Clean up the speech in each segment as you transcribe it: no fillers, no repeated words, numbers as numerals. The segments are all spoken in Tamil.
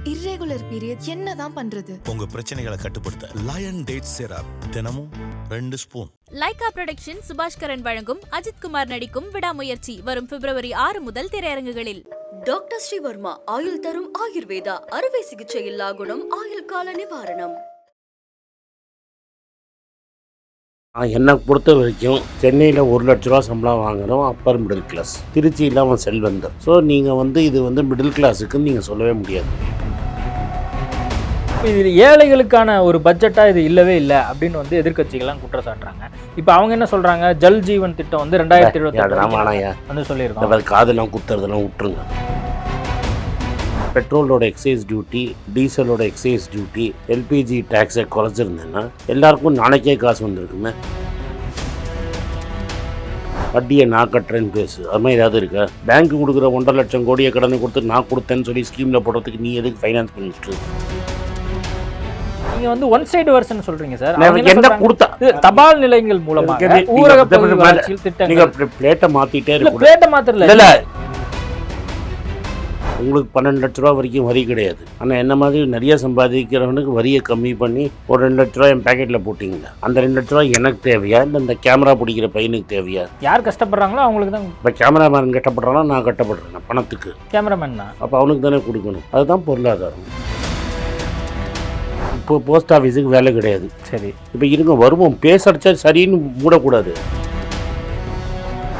irregular periods என்னதான் பண்றது? உங்க பிரச்சனைகளை கட்டுப்படுத்த லயன் டேட் சிரப் தினமும் 2 ஸ்பூன். லைகா புரொடக்ஷன் சுபாஷ்கரன் வழங்கும் அஜித் குமார் நடிக்கும் விடாமுயற்சி வரும் பிப்ரவரி 6 முதல் திரையரங்குகளில். டாக்டர் ஸ்ரீவர்மா ஆயுள் தரும் ஆயுர்வேதா அறுவை சிகிச்சை இல்லா குணம் ஆயுள் கால நிவாரணம். என்னை பொறுத்த வரைக்கும் சென்னையில் 1 லட்ச ரூபா சம்பளம் வாங்குறோம் அப்பர் மிடில் கிளாஸ், திருச்சியில் அவன் செல்வந்தர். ஸோ நீங்கள் இது மிடில் கிளாஸுக்குன்னு நீங்கள் சொல்லவே முடியாது. இது ஏழைகளுக்கான ஒரு பட்ஜெட்டாக இது இல்லவே இல்லை அப்படின்னு எதிர்க்கட்சிகள்லாம் குற்றம் சாட்டுறாங்க. இப்போ அவங்க என்ன சொல்கிறாங்க, ஜல் ஜீவன் திட்டம் 2028 சொல்லியிருக்கோம். காதெல்லாம் குத்துறதெல்லாம் விட்டுருங்க. பெட்ரோலோட எக்ஸைஸ் டியூட்டி, டீசலோட எக்ஸைஸ் டியூட்டி, எல்பிஜி டேக்ஸை குறைச்சிருந்தேன்னா எல்லாருக்கும் நாளைக்கே காசு வந்திருக்குமே. வட்டியை நான் கட்டுறேன்னு பேசு, அது மாதிரி ஏதாவது இருக்கா? பேங்க்கு கொடுக்குற 1.5 லட்சம் கோடியை கடனை கொடுத்து நான் கொடுத்தேன்னு சொல்லி ஸ்கீமில் போடுறதுக்கு நீ எதுக்கு ஃபைனான்ஸ் பண்ணிட்டு? நீங்க ஒன் சைடு வெர்ஷன் சொல்றீங்க சார். என்ன கொடுத்தா தபால் நிலையங்கள் மூலமா ஊரக பகுதி வளர்ச்சி திட்டம் நீங்க பிளேட்டை மாத்திட்டே இருக்கு. பிளேட்டை மாத்திரல இல்ல, உங்களுக்கு 12 லட்ச ரூபா வரைக்கும் வரி கிடையாது. ஆனால் என்ன மாதிரி நிறைய சம்பாதிக்கிறவனுக்கு வரியை கம்மி பண்ணி ஒரு 2 லட்ச ரூபா என் பேக்கெட்டில் போட்டிங்க. அந்த 2 லட்ச ரூபா எனக்கு தேவையா இல்லை இந்த கேமரா பிடிக்கிற பையனுக்கு தேவையா? யார் கஷ்டப்படுறாங்களோ அவங்களுக்கு தான். இப்போ கேமராமேன் கஷ்டப்படுறானா நான் கஷ்டப்படுறேன் பணத்துக்கு. கேமராமேன் தான், அப்போ அவனுக்கு தானே கொடுக்கணும். அதுதான் பொருளாதாரம். இப்போ போஸ்ட் ஆஃபீஸுக்கு வேலை கிடையாது. சரி, இப்போ இருங்க வருவோம், பேசடிச்சா சரின்னு மூடக்கூடாது.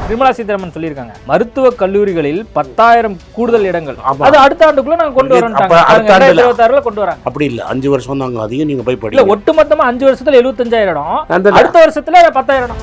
நிர்மலா சீதாராமன் சொல்லியிருக்காங்க, மருத்துவ கல்லூரிகளில் 10,000 கூடுதல் இடங்கள் அது அடுத்த ஆண்டுக்குள்ள நாங்க கொண்டு வரோம். 2026 கொண்டு வராங்க. அப்படி இல்லை, 5 வருஷம் தாங்க. அதையும் நீங்க போய் படிக்கல. ஒட்டுமொத்தமா 5 வருஷத்துல 75,000 இடம், அடுத்த வருஷத்துல 10,000 இடம்.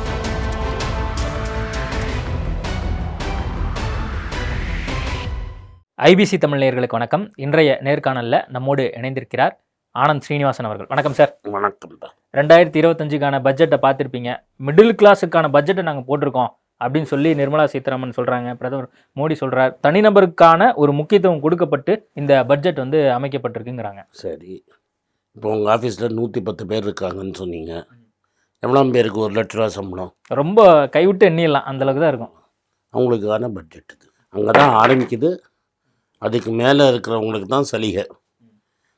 ஐபிசி தமிழ் நேயர்களுக்கு வணக்கம். இன்றைய நேர்காணல்ல நம்மோடு இணைந்திருக்கிறார் ஆனந்த் ஸ்ரீனிவாசன் அவர்கள். வணக்கம் சார். வணக்கம். 2025க்கான பட்ஜெட்டை பார்த்துருப்பீங்க. மிடில் கிளாஸுக்கான பட்ஜெட்டை நாங்கள் போட்டிருக்கோம் அப்படின்னு சொல்லி நிர்மலா சீதாராமன் சொல்கிறாங்க. பிரதமர் மோடி சொல்கிறார், தனிநபருக்கான ஒரு முக்கியத்துவம் கொடுக்கப்பட்டு இந்த பட்ஜெட் அமைக்கப்பட்டிருக்குங்கிறாங்க. சரி, இப்போ உங்கள் ஆஃபீஸில் 110 பேர் இருக்காங்கன்னு சொன்னீங்க. எவ்வளோ பேருக்கு 1 லட்ச ரூபா சம்பளம்? ரொம்ப கைவிட்டு எண்ணிடலாம், அந்தளவுக்கு தான் இருக்கும். அவங்களுக்கான பட்ஜெட் இது. அங்கே தான் ஆரம்பிக்குது. அதுக்கு மேலே இருக்கிறவங்களுக்கு தான் சலுகை.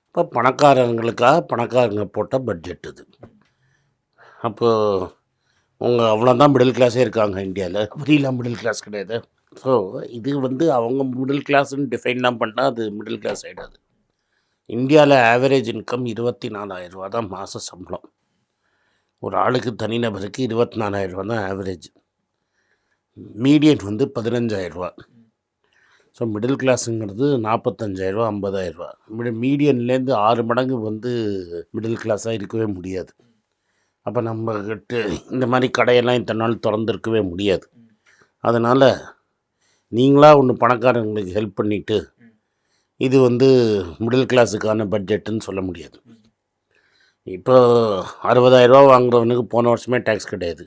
இப்போ பணக்காரங்க போட்ட பட்ஜெட் இது. அப்போது உங்கள் அவ்வளோதான் மிடில் கிளாஸே இருக்காங்க இந்தியாவில். அப்படிலாம் மிடில் கிளாஸ் கிடையாது. ஸோ இது அவங்க மிடில் கிளாஸ்ன்னு டிஃபைன்லாம் பண்ணால் அது மிடில் கிளாஸ் ஆகிடாது. இந்தியாவில் ஆவரேஜ் இன்கம் 24,000 ரூபா தான் மாத சம்பளம். ஒரு ஆளுக்கு தனிநபருக்கு 24,000 ரூபா தான் ஆவரேஜ். மீடியன் 15,000 ரூபா. ஸோ மிடில் கிளாஸுங்கிறது 45,000 ரூபா 50,000 ரூபா. மீடியன்லேருந்து 6 மடங்கு மிடில் கிளாஸாக இருக்கவே முடியாது. அப்போ நம்மக்கிட்ட இந்த மாதிரி கடையெல்லாம் இத்தனை நாள் திறந்துருக்கவே முடியாது. அதனால் நீங்களாக ஒன்று பணக்காரங்களுக்கு ஹெல்ப் பண்ணிவிட்டு இது மிடில் கிளாஸுக்கான பட்ஜெட்டுன்னு சொல்ல முடியாது. இப்போ 60,000 ரூபா வாங்குறவனுக்கு போன வருஷமே டேக்ஸ் கிடையாது.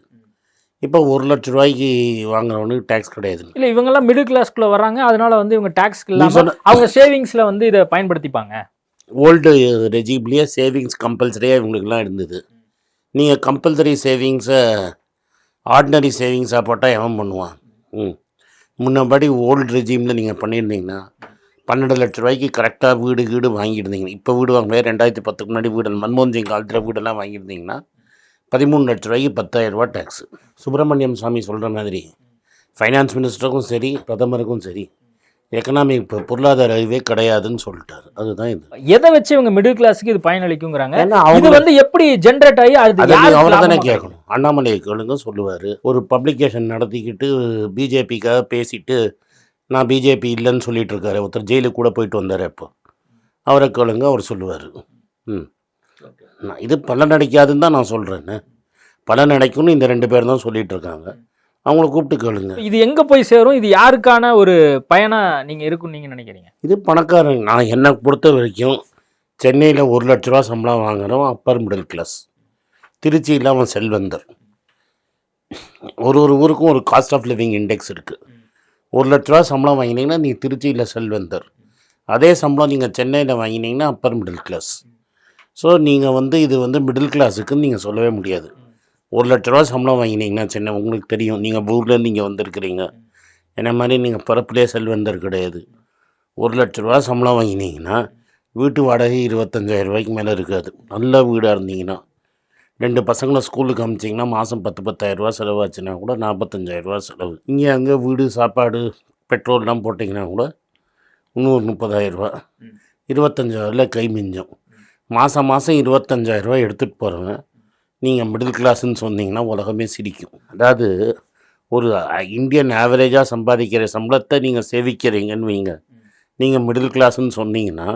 இப்போ 1 லட்ச ரூபாய்க்கு வாங்குறவனுக்கு டேக்ஸ் கிடையாது. இல்லை, இவங்கெல்லாம் மிடில் கிளாஸ்க்குள்ளே வர்றாங்க. அதனால இவங்க டேக்ஸ் இல்லாமல் அவங்க சேவிங்ஸில் இதை பயன்படுத்திப்பாங்க. ஓல்டு ரெஜிம்லேயே சேவிங்ஸ் கம்பல்சரியாக இவங்களுக்குலாம் இருந்தது. நீங்கள் கம்பல்சரி சேவிங்ஸை ஆர்டினரி சேவிங்ஸாக போட்டால் எவன் பண்ணுவான்? முன்னபடி ஓல்டு ரெஜிமில் நீங்கள் பண்ணியிருந்தீங்கன்னா 12 லட்ச ரூபாய்க்கு கரெக்டாக வீடு வாங்கியிருந்தீங்க. இப்போ வீடு வாங்க 2010க்கு முன்னாடி வீடு மன்மோகன் சிங் காலத்தில் வீடெல்லாம் வாங்கியிருந்தீங்கன்னா 13 லட்ச ரூபாய்க்கு 10,000 ரூபா டேக்ஸு. சுப்பிரமணியம் சாமி சொல்கிற மாதிரி ஃபைனான்ஸ் மினிஸ்டருக்கும் சரி பிரதமருக்கும் சரி எக்கனாமிக் பொருளாதார அறிவே கிடையாதுன்னு சொல்லிட்டாரு. அதுதான் இது. எதை வச்சு இவங்க மிடில் கிளாஸுக்கு இது பயனளிக்குங்கிறாங்க. இது எப்படி ஜென்ரேட் ஆகி அவரை தானே கேட்கணும். அண்ணாமலை கேளுங்க சொல்லுவார். ஒரு பப்ளிகேஷன் நடத்திக்கிட்டு பிஜேபிக்காக பேசிட்டு நான் பிஜேபி இல்லைன்னு சொல்லிட்டு இருக்காரு. ஒருத்தர் ஜெயிலுக்கு கூட போயிட்டு வந்தார். இப்போ அவரை கேளுங்க, அவர் சொல்லுவார். இது பலன் அடைக்காதுன்னு தான் நான் சொல்கிறேன்னு. பலன் அடைக்கும்னு இந்த 2 பேர் தான் சொல்லிட்டு இருக்காங்க. அவங்கள கூப்பிட்டு கேளுங்க. இது எங்கே போய் சேரும்? இது யாருக்கான ஒரு பயனா நீங்கள் இருக்குன்னு நீங்கள் நினைக்கிறீங்க? இது பணக்காரங்க. நான் என்னை பொறுத்த வரைக்கும் சென்னையில் 1 லட்ச ரூபா சம்பளம் வாங்குறோம் அப்பர் மிடில் கிளாஸ், திருச்சியில் அவன் செல்வந்தர். ஒரு ஊருக்கும் ஒரு காஸ்ட் ஆஃப் லிவிங் இண்டெக்ஸ் இருக்குது. 1 லட்ச ரூபா சம்பளம் வாங்கினீங்கன்னா நீங்கள் திருச்சியில் செல்வந்தர். அதே சம்பளம் நீங்கள் சென்னையில் வாங்கினீங்கன்னா அப்பர் மிடில் கிளாஸ். ஸோ நீங்கள் இது மிடில் கிளாஸுக்குன்னு நீங்கள் சொல்லவே முடியாது. 1 லட்ச ரூபா சம்பளம் வாங்கினீங்கன்னா சென்னை, உங்களுக்கு தெரியும், நீங்கள் ஊர்லேருந்து இங்கே வந்திருக்கிறீங்க. என்ன மாதிரி நீங்கள் பிறப்பிலே செல்வந்தர் கிடையாது. 1 லட்ச ரூபா சம்பளம் வாங்கினீங்கன்னா வீட்டு வாடகை 25,000 ரூபாய்க்கு மேலே இருக்காது. நல்ல வீடாக இருந்தீங்கன்னா 2 பசங்களை ஸ்கூலுக்கு அனுப்பிச்சிங்கன்னா மாதம் 10,000 ரூபா செலவாச்சுன்னா கூட 45,000 ரூபா செலவு. இங்கே அங்கே வீடு சாப்பாடு பெட்ரோல்லாம் போட்டிங்கன்னா கூட இன்னொரு 30,000 ரூபா, 25,000 கை மிஞ்சம். மாதம் 25,000 ரூபா எடுத்துகிட்டு போகிறவங்க நீங்கள் மிடில் கிளாஸ்ன்னு சொன்னீங்கன்னா உலகமே சிரிக்கும். அதாவது ஒரு இந்தியன் ஆவரேஜாக சம்பாதிக்கிற சம்பளத்தை நீங்கள் சேவிக்கிறீங்கன்னு வைங்க, நீங்கள் மிடில் கிளாஸ்ன்னு சொன்னீங்கன்னா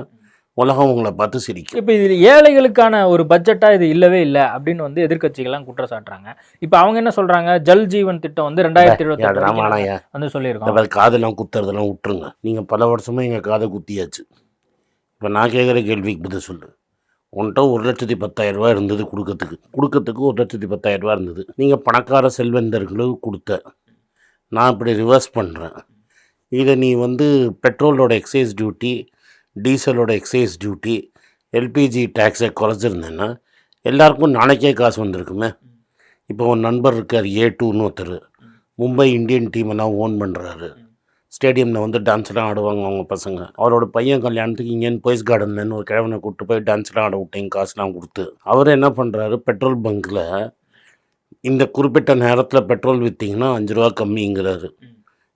உலகம் உங்களை பார்த்து சிரிக்கும். இப்போ இது ஏழைகளுக்கான ஒரு பட்ஜெட்டாக இது இல்லவே இல்லை அப்படின்னு வந்து எதிர்க்கட்சிகள்லாம் குற்றம் சாட்டுறாங்க. இப்போ அவங்க என்ன சொல்கிறாங்க, ஜல் ஜீவன் திட்டம் வந்து 2028 வந்து சொல்லியிருக்கோம். இந்த காதெல்லாம் குத்துறதெல்லாம் விட்டுருங்க. நீங்கள் பல வருஷமாக எங்கள் காதை குத்தியாச்சு. இப்போ நான் கேட்குற கேள்விக்கு பதில் சொல்லு. உன்கிட்ட 1,10,000 ரூபா இருந்தது கொடுக்கறதுக்கு 1,10,000 ரூபா இருந்தது. நீங்கள் பணக்கார செல்வந்தர்களுக்கு கொடுத்த. நான் இப்படி ரிவர்ஸ் பண்ணுறேன். இதை நீ வந்து பெட்ரோலோட எக்ஸைஸ் டியூட்டி, டீசலோட எக்ஸைஸ் டியூட்டி, எல்பிஜி டேக்ஸை குறைச்சிருந்தேன்னா எல்லாருக்கும் நாளைக்கே காசு வந்திருக்குமே. இப்போ ஒரு நண்பர் இருக்கார் A2ன்னு ஒருத்தர், மும்பை இந்தியன் டீமெல்லாம் ஓன் பண்ணுறாரு. ஸ்டேடியமில் வந்து டான்ஸ்லாம் ஆடுவாங்க அவங்க பசங்க. அவரோட பையன் கல்யாணத்துக்கு இங்கேன்னு போய்ஸ் கார்டன்லன்னு ஒரு கிழவனை கூப்பிட்டு போய் டான்ஸ்லாம் ஆட விட்டேங்க காசுலாம் கொடுத்து. அவர் என்ன பண்ணுறாரு, பெட்ரோல் பங்க்கில் இந்த குறிப்பிட்ட நேரத்தில் பெட்ரோல் விற்றிங்கன்னா 5 ரூபா கம்மிங்கிறாரு.